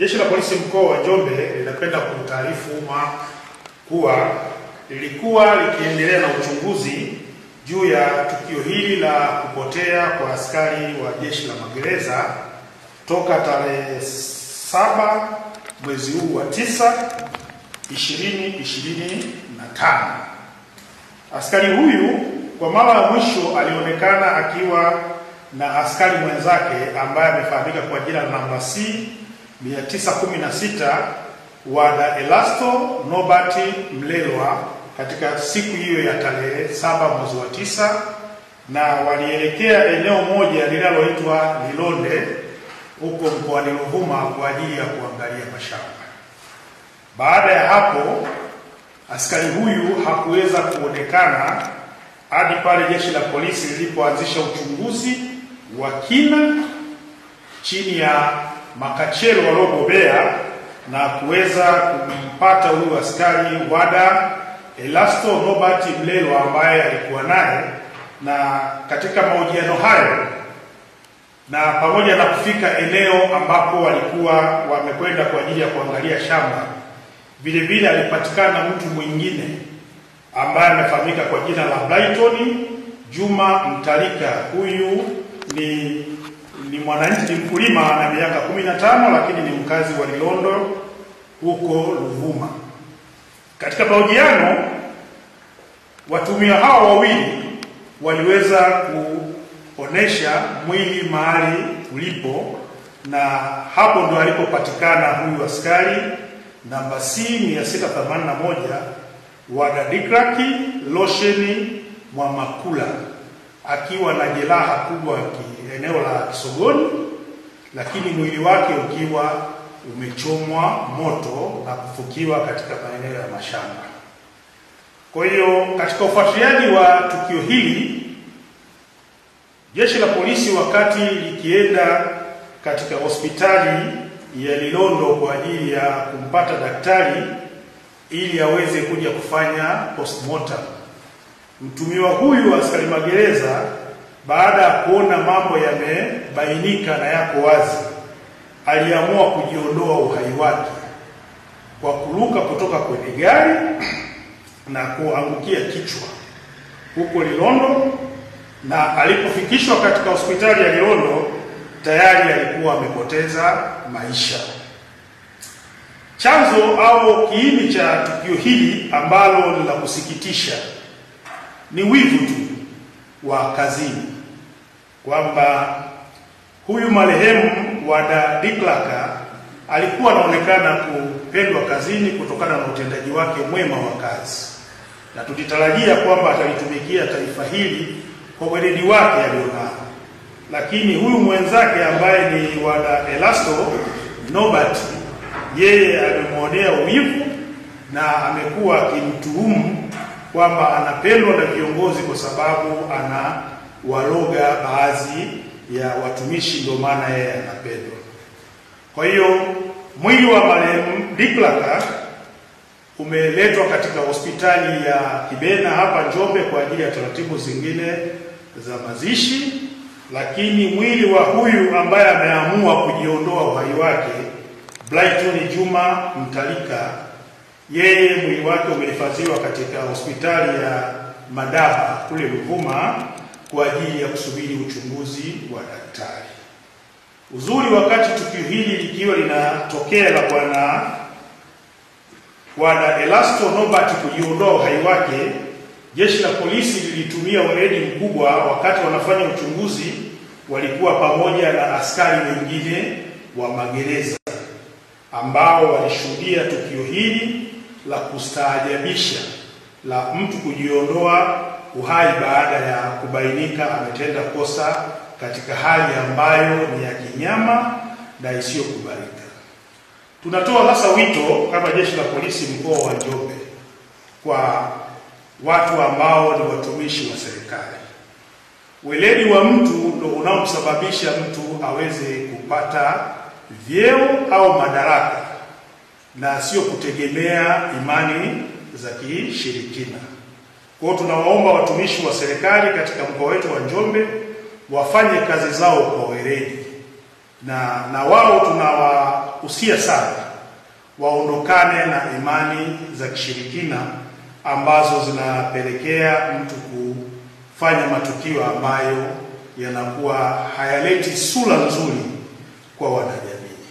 Jeshi la Polisi mkoa wa Njombe linapenda kutaarifu umma kuwa lilikuwa likiendelea na uchunguzi juu ya tukio hili la kupotea kwa askari wa Jeshi la Magereza toka tarehe 7 mwezi huu wa 9 2025. Askari huyu kwa mara ya mwisho alionekana akiwa na askari mwenzake ambaye amefahamika kwa jina la namba C 916 Wada Elasto Nobert Mlelwa katika siku hiyo ya tarehe 7 mwezi wa 9, na walielekea eneo moja linaloitwa Lilonde huko mkoani Ruvuma kwa ajili ya kuangalia mashamba. Baada ya hapo askari huyu hakuweza kuonekana hadi pale Jeshi la Polisi lilipoanzisha uchunguzi wa kina chini ya makachero waliobobea na kuweza kumpata huyu askari Wada Elasto Nobert Mlelwa ambaye alikuwa naye, na katika mahojiano hayo na pamoja na kufika eneo ambapo walikuwa wamekwenda kwa ajili ya kuangalia shamba, vile vile alipatikana mtu mwingine ambaye amefahamika kwa jina la Brighton Juma Mtalika. Huyu ni mwananchi, ni mkulima na miaka 15, lakini ni mkazi wa Lilondo huko Ruvuma. Katika mahojiano watumia hao wawili waliweza kuonesha mwili mahali ulipo, na hapo ndo alipopatikana huyu askari namba C 681 Wada Dikraki Losheni Mwamakula akiwa na jeraha kubwa eneo la kisogoni, lakini mwili wake ukiwa umechomwa moto na kufukiwa katika maeneo ya mashamba. Kwa hiyo katika ufuatiliaji wa tukio hili, Jeshi la Polisi wakati likienda katika hospitali ya Lilondo kwa ajili ya kumpata daktari ili aweze kuja kufanya postmortem, mtumiwa huyu askari magereza baada ya kuona mambo yamebainika na yako wazi, aliamua kujiondoa uhai wake kwa kuruka kutoka kwenye gari na kuangukia kichwa huko Lilondo, na alipofikishwa katika hospitali ya Lilondo tayari alikuwa amepoteza maisha. Chanzo au kiini cha tukio hili ambalo ni la kusikitisha ni wivu tu wa kazini, kwamba huyu marehemu Wada Diklaka alikuwa anaonekana kupendwa kazini kutokana na utendaji wake mwema wa kazi, na tulitarajia kwamba atalitumikia taifa hili kwa weledi wake alionao. Lakini huyu mwenzake ambaye ni Wada Elasto Nobert, yeye amemwonea wivu na amekuwa akimtuhumu kwamba anapendwa na viongozi kwa sababu ana waloga baadhi ya watumishi, ndio maana yeye anapendwa. Kwa hiyo mwili wa marehemu Diklaka umeletwa katika hospitali ya Kibena hapa Njombe kwa ajili ya taratibu zingine za mazishi, lakini mwili wa huyu ambaye ameamua kujiondoa uhai wake, Brighton Juma Mtalika, yeye mwili wake umehifadhiwa katika hospitali ya Madaba kule Ruvuma kwa ajili ya kusubiri uchunguzi wa daktari. Uzuri, wakati tukio hili likiwa linatokea la bwana Wada Elasto Nobert kujiondoa uhai wake, Jeshi la Polisi lilitumia weledi mkubwa. Wakati wanafanya uchunguzi, walikuwa pamoja na askari wengine wa magereza ambao walishuhudia tukio hili la kustaajabisha la mtu kujiondoa uhai baada ya kubainika ametenda kosa katika hali ambayo ni ya kinyama na isiyokubalika. Tunatoa sasa wito kama Jeshi la Polisi mkoa wa Njombe kwa watu ambao ni watumishi wa serikali. Weledi wa mtu ndio unaomsababisha mtu aweze kupata vyeo au madaraka, na sio kutegemea imani za kishirikina. Kwa hiyo tunawaomba watumishi wa serikali katika mkoa wetu wa Njombe wafanye kazi zao kwa weledi, na wao husia sana waondokane na imani za kishirikina ambazo zinapelekea mtu kufanya matukio ambayo yanakuwa hayaleti sura nzuri kwa wanadamu.